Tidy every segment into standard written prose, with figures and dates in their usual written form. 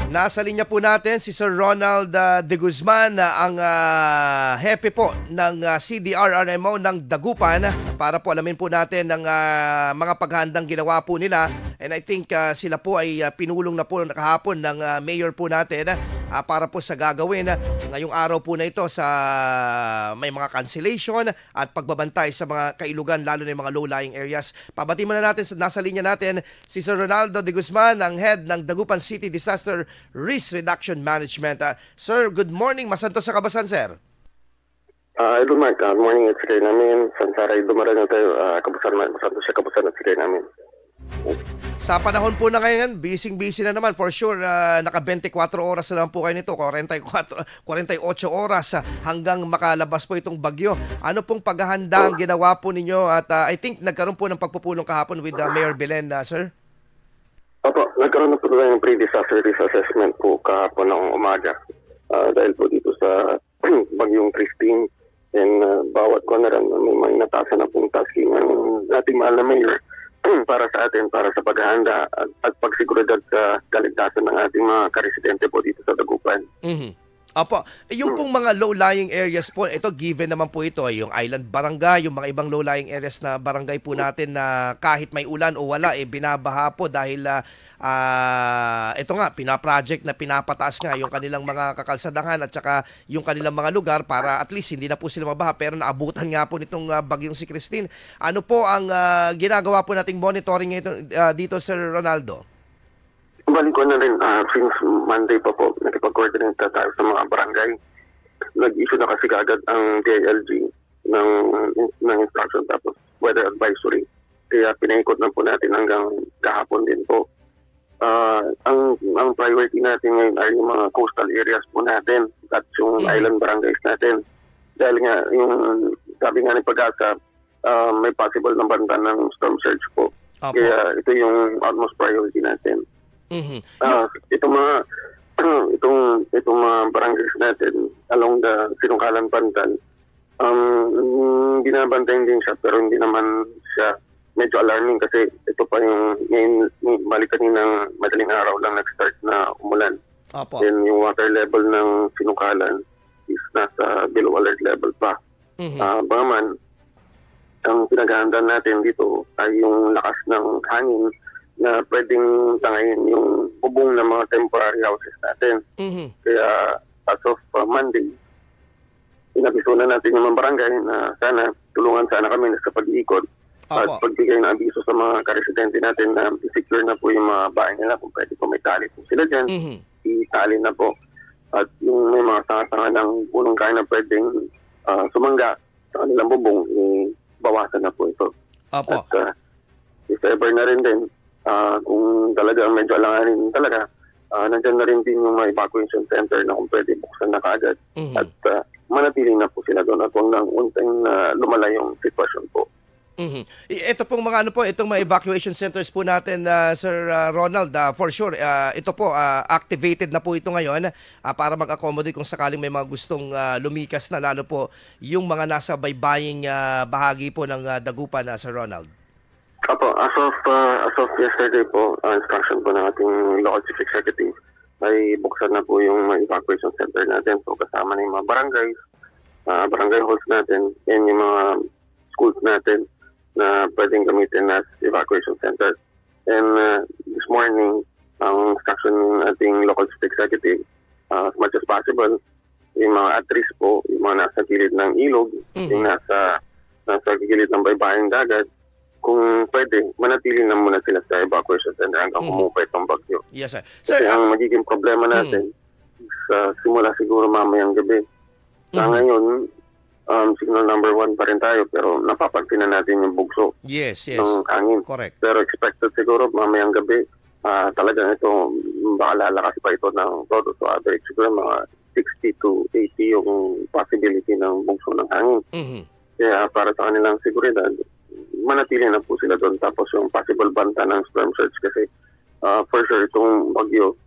Nasa linya po natin si Sir Ronald De Guzman, ang hepe po ng CDRRMO ng Dagupan, para po alamin po natin ang mga paghandang ginawa po nila. And I think sila po ay pinulong na po kahapon ng mayor po natin para po sa gagawin ngayong araw po na ito sa may mga cancellation at pagbabantay sa mga kailugan, lalo na yung mga low-lying areas. Pabati muna natin, nasa linya natin si Sir Ronaldo De Guzman, ang head ng Dagupan City Disaster Risk Reduction Management. Sir, good morning. Masanto sa kabasan, sir. Idol Mark, good morning at sikay namin. Sansaray, dumarang na tayo. Kabasan, masanto sa kabasan at sikay namin. Sa panahon po na ngayon, busy na naman for sure. Naka 24 oras na lang po kayo nito, 48 oras hanggang makalabas po itong bagyo. Ano pong paghahanda ang ginawa po ninyo? At I think nagkaroon po ng pagpupulong kahapon with Mayor Belen, sir? Opo, nagkaroon na po ng pre-disaster risk assessment po kahapon ng umaga. Dahil po dito sa bagyong Christine, and bawat konaran may mga inatasan na pong tasking ng ating mahal na mayor para sa atin, para sa paghahanda at pagsiguridad sa kaligtasan ng ating mga karesidente po dito sa Dagupan. Apo, yung pong mga low-lying areas po, ito given naman po ito, yung island barangay, yung mga ibang low-lying areas na barangay po natin na kahit may ulan o wala, binabaha po dahil ito nga, pinaproject na pinapataas nga yung kanilang mga kakalsadahan at saka yung kanilang mga lugar para at least hindi na po sila mabaha, pero naabutan nga po nitong bagyong si Christine. Ano po ang ginagawa po nating monitoring dito, Sir Ronaldo? Balik ko na rin, since Monday pa po, nakipag-coordinate tayo sa mga barangay. Nag-issue na kasi kaagad ang DILG ng instruction tapos weather advisory. Kaya pinaikot na po natin hanggang kahapon din po. Ang priority natin ngayon ay yung mga coastal areas po natin at yung island barangays natin. Dahil nga, yung sabi nga ni Pag-asa, may possible na banta ng storm surge po. Opo. Kaya ito yung utmost priority natin. Itong mga barangays natin along the Sinungkalan Pantal, binabantayan din siya pero hindi naman siya medyo alarming kasi ito pa yung ngayon, balik kaninang madaling araw lang nag-start na umulan. Opo. Then yung water level ng Sinungkalan is nasa below alert level pa. Bagaman, ang pinaghahandaan natin dito ay yung lakas ng hangin na pwedeng tangayin yung bubong ng mga temporary houses natin. Kaya as of Monday, inabiso na natin yung mga barangay na sana tulungan sana kami sa pag-iikot at pagbigay ng abiso sa mga karesidente natin na i-secure na po yung mga bahay nila kung pwede po may tali po sila dyan. I-tali na po. At yung may mga sanga-sanga ng punong kain na pwedeng sumangga sa kanilang bubong, bawasan na po ito. Opo. At if ever na rin din, kung talaga medyo alanganin talaga, nandyan na rin din yung mga evacuation center na kung pwede buksan na kaagad. At manatili na po sila doon at huwag nang untang lumala yung sitwasyon po. Ito pong mga itong mga evacuation centers po natin, Sir Ronald, for sure, ito po, activated na po ito ngayon para mag-accommodate kung sakaling may mga gustong lumikas na, lalo po yung mga nasa baybaying bahagi po ng Dagupan, Sir Ronald. Apo, as of yesterday po, instruction po ng ating local chief executive ay buksan na po yung evacuation center natin. So kasama na yung mga barangays, barangay halls natin, and yung mga schools natin na pwedeng gamitin as evacuation center. And this morning, ang instruction ng ating local chief executive, as much as possible, yung mga at-risk po, yung mga nasa gilid ng ilog, yung nasa gilid ng baybayang dagat, kung pwede, manatili na muna sila sa evacuation center hanggang humupay itong bagyo. Yes, sir. Sir, ang magiging problema natin sa simula siguro mamayang gabi. Sa ngayon, signal number 1 pa rin tayo pero napapagtinan natin yung bugso ng hangin. Correct. Pero expected siguro mamayang gabi, talagang ito, baka lalakas pa ito ng todo. So average siguro mga 60 to 80 yung possibility ng bugso ng hangin. Kaya para sa kanilang seguridad, manatili na po sila doon. Tapos yung possible banta ng storm surge kasi for sure itong bagyo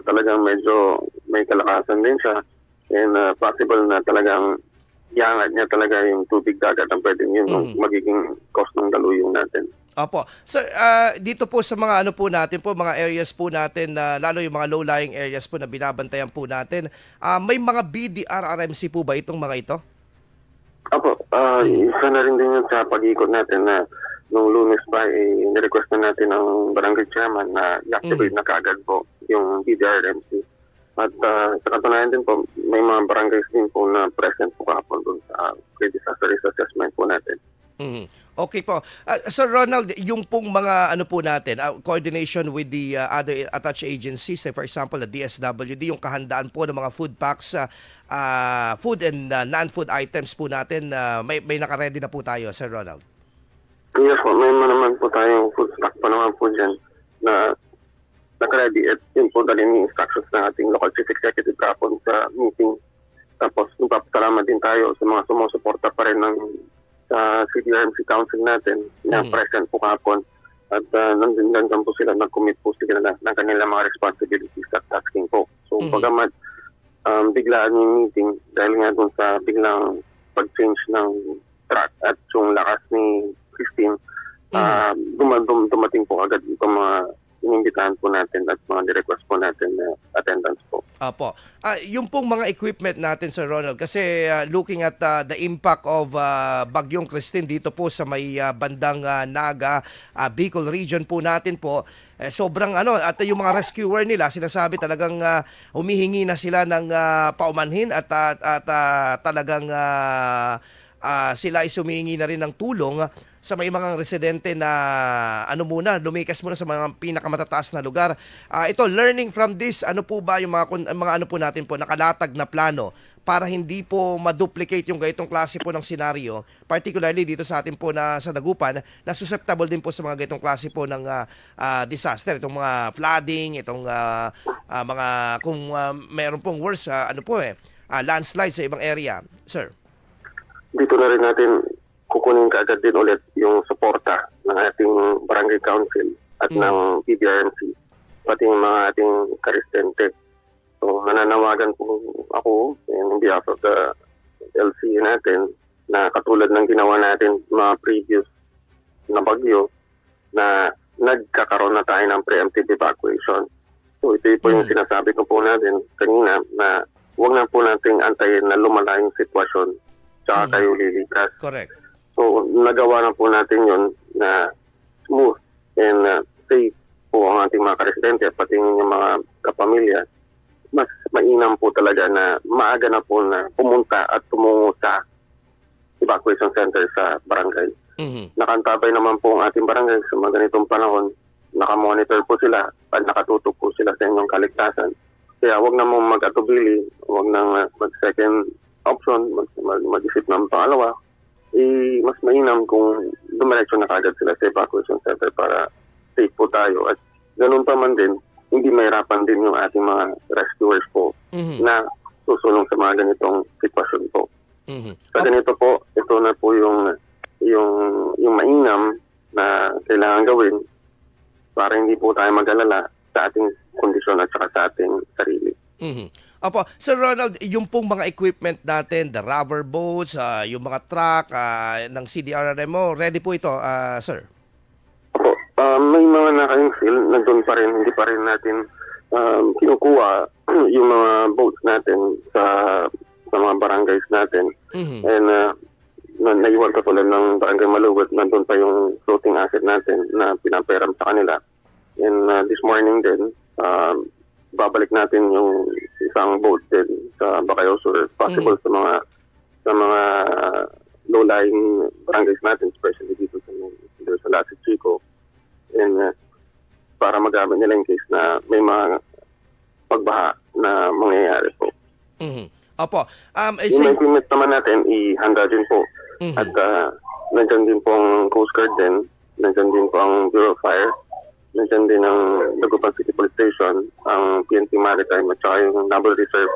talagang medyo may kalakasan din siya and possible na talagang iangat niya talaga yung tubig dagat ang pwedeng yun magiging cause ng daluyong natin. Opo. Sir, dito po sa mga ano po natin po, mga areas po natin na lalo yung mga low-lying areas po na binabantayan po natin, may mga BDRRMC po ba itong mga ito? Apo, isa na rin din yun sa pag-ikot natin na nung Lunes pa, nirequest na natin ang barangay chairman na i-activate na kaagad po yung BDRMC. At sa katunayan din po, may mga barangays din po na present po kahapon doon sa pre-disaster risk assessment po natin. Okay po. Sir Ronald, yung pong mga ano po natin, coordination with the other attached agencies, for example, the DSWD, yung kahandaan po ng mga food packs, food and non-food items po natin, may naka-ready na po tayo, Sir Ronald. Yes po, may naman po tayong food stock pa naman po dyan na naka-ready at yun po dali yung instructions ng ating local chief executive kahapon sa meeting. Tapos nagpapasalamat din tayo sa mga sumusuporta pa rin ng sa CDRMC Council natin na present po kahapon at nandun po sila, nag-commit po sila ng kanilang mga responsibilities at tasking po. So pagamat biglaan yung meeting dahil nga dun sa biglang pag-change ng track at yung lakas ni Christine, dumating po agad itong mga inimbitahan po natin at mga request po natin na attendance po. Apo. Yung pong mga equipment natin, Sir Ronald, kasi looking at the impact of Bagyong Christine dito po sa may bandang Naga, Bicol region po natin po, sobrang ano, at yung mga rescuer nila, sinasabi talagang humihingi na sila ng paumanhin at talagang sila ay sumingi na rin ng tulong sa may mga residente na lumikas muna sa mga pinakamatataas na lugar. Ito, learning from this, ano po ba yung mga ano po natin po, nakalatag na plano para hindi po ma-duplicate yung ganitong klase po ng senaryo, particularly dito sa atin po na sa Dagupan, na susceptible din po sa mga ganitong klase po ng disaster, itong mga flooding, itong mga, kung meron pong worse, landslide sa ibang area. Sir? Dito na rin natin kukunin kaagad din ulit yung suporta ng ating barangay council at ng PDRMC, pati yung mga ating karesidente. So nananawagan po ako in behalf of the LC natin na katulad ng ginawa natin mga previous na bagyo na nagkakaroon na tayo ng preemptive evacuation. So ito po yung sinasabi ko po natin kanina na huwag na po nating antayin na lumala yung sitwasyon tsaka tayo lilikas. Correct. So, nagawa na po natin yun na smooth and safe po ang ating mga karesidente at pati yung mga kapamilya. Mas mainam po talaga na maaga na po na pumunta at tumungo sa evacuation center sa barangay. Nakantabay naman po ang ating barangay sa mga ganitong panahon. Nakamonitor po sila at nakatutok po sila sa inyong kaligtasan. Kaya huwag na mong mag-atubili, huwag na mag-second option, mag-isip ng pangalawa. Mas mainam kung dumiretso na kagad sila sa evacuation center para safe po tayo. At ganun pa man din, hindi mahirapan din yung ating mga rescuers po na susulong sa mga ganitong sitwasyon po. Sa ganito po, ito na po yung mainam na kailangan gawin para hindi po tayo mag-alala sa ating kondisyon at saka sa ating sarili. Opo, Sir Ronald, yung pong mga equipment natin, the rubber boats, yung mga truck ng CDRRMO, ready po ito, sir? Opo, may mga naka-infill, nandun pa rin, hindi pa rin natin kinukuha yung mga boats natin sa mga barangays natin. And naiwan katulad ng Barangay Malugot, nandun pa yung floating asset natin na pinaperam sa kanila. And this morning din, babalik natin yung isang boat din sa Bacayo Sur, possible sa mga low-lying barangays natin, especially dito sa Lasig Chico, and para magamit nila in case na may mga pagbaha na mangyayari po. Opo. Yung equipment naman natin, ihanda din po. At nandyan din po ang Coast Guard din, nandyan din po ang Bureau of Fire, nandiyan din ang Dagupan City Police Station, ang PNP Maritime at saka yung Naval Reserve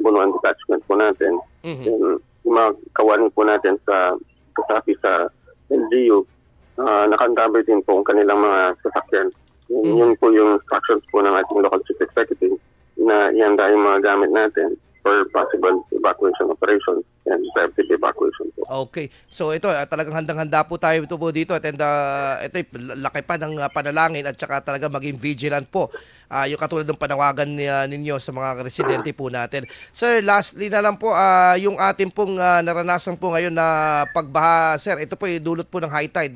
Bunuan Detachment po natin. Yung mga kawani po natin sa kasapi sa LGU, nakantabay din po ang kanilang mga sasakyan. Yun po yung instructions po ng ating local chief executive na ihanda yung mga gamit natin for possible evacuation operations and preemptive evacuation po. Okay. So ito, talagang handang-handa po tayo dito at ito laki pa ng panalangin at saka talaga maging vigilant po. Yung katulad ng panawagan ninyo sa mga residente po natin. Sir, lastly na lang po, yung ating pong naranasan po ngayon na pagbaha, sir, ito po yung dulot po ng high tide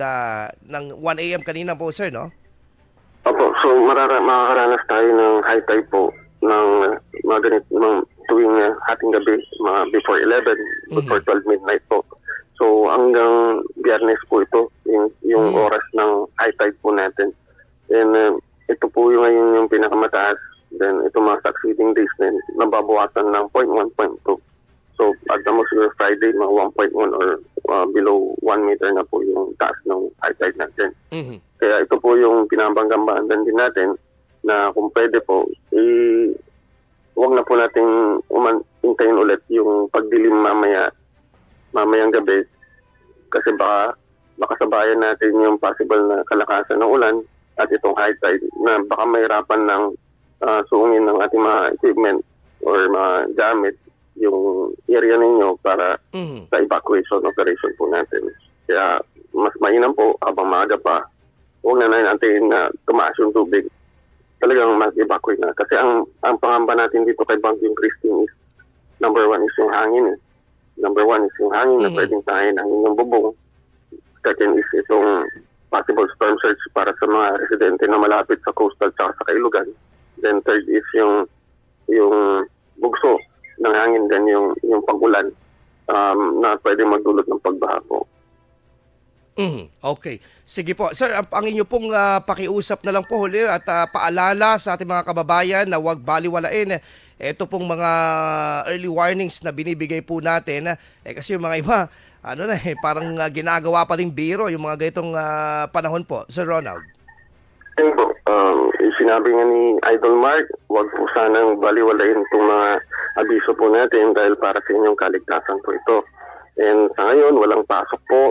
ng 1 a.m. kanina po, sir, no? Opo, so makakaranas tayo ng high tide po ng mga tuwing hating gabi, mga before 11, before 12 midnight po. So hanggang Biyernes po ito, yung oras ng high tide po natin. And ito po yung ngayon yung pinakamataas. Then ito mga succeeding days din, nababawasan ng 0.1, 0.2. So at the most Friday, mga 1.1 or below 1 meter na po yung taas ng high tide natin. Kaya ito po yung pinabanggambahan din natin na kung pwede po, huwag na po nating hintayin ulit yung pagdilim mamayang gabi kasi baka sabayan natin yung possible na kalakasan ng ulan at itong high tide na baka mahirapan ng suungin ng ating mga equipment or mga gamit yung area ninyo para sa evacuation operation po natin. Kaya mas mainam po habang maaga pa, huwag na natin na tumaas yung tubig. Talagang mag-evacuate na. Kasi ang pangamba natin dito kay Bagyong Christine is number 1 is yung hangin. Number 1 is yung hangin na pwedeng tahin ang inyong bubong. Second is itong possible storm surge para sa mga residente na malapit sa coastal at sa Kailugan. Then third is yung bugso ng hangin, then yung pag-ulan na pwedeng magdulot ng pagbaha po. Okay. Sige po. Sir, ang inyo pong pakiusap na lang po huli at paalala sa ating mga kababayan na huwag baliwalain ito pong mga early warnings na binibigay po natin. Kasi yung mga iba, parang ginagawa pa ding biro yung mga ganitong panahon po. Sir Ronald. Ayun po. Sinabi nga ni Idol Mark, huwag po sanang baliwalain itong mga abiso po natin dahil para sa inyong kaligtasan po ito. And sa ngayon, walang pasok po.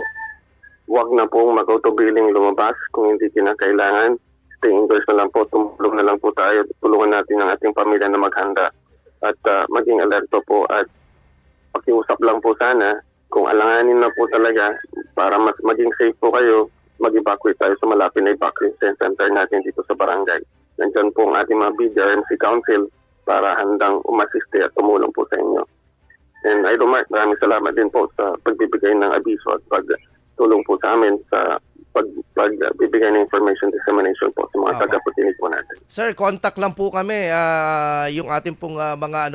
Huwag na pong mag-autobilling lumabas kung hindi kinakailangan. Stay indoors na lang po, tumulong na lang po tayo. Tulungan natin ang ating pamilya na maghanda at maging alerto po at pakiusap lang po sana kung alanganin na po talaga para mas maging safe po kayo, mag-evacuate tayo sa malapit na evacuation center natin dito sa barangay. Nandiyan po ang ating mga BDRMC Council para handang umasiste at tumulong po sa inyo. And Idol Mark, maraming salamat din po sa pagbibigay ng abiso at pagtulong po sa amin sa pagbibigay ng information dissemination po sa mga tagapakinig po natin. Sir, contact lang po kami yung ating pong mga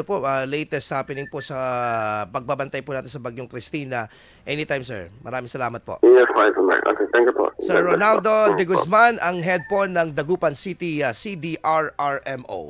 latest happening po sa pagbabantay po natin sa Bagyong Christina. Anytime, sir. Maraming salamat po. Yes, Idol Mark. Okay, thank you po. Sir Ronaldo De Guzman, ang head po ng Dagupan City CDRRMO.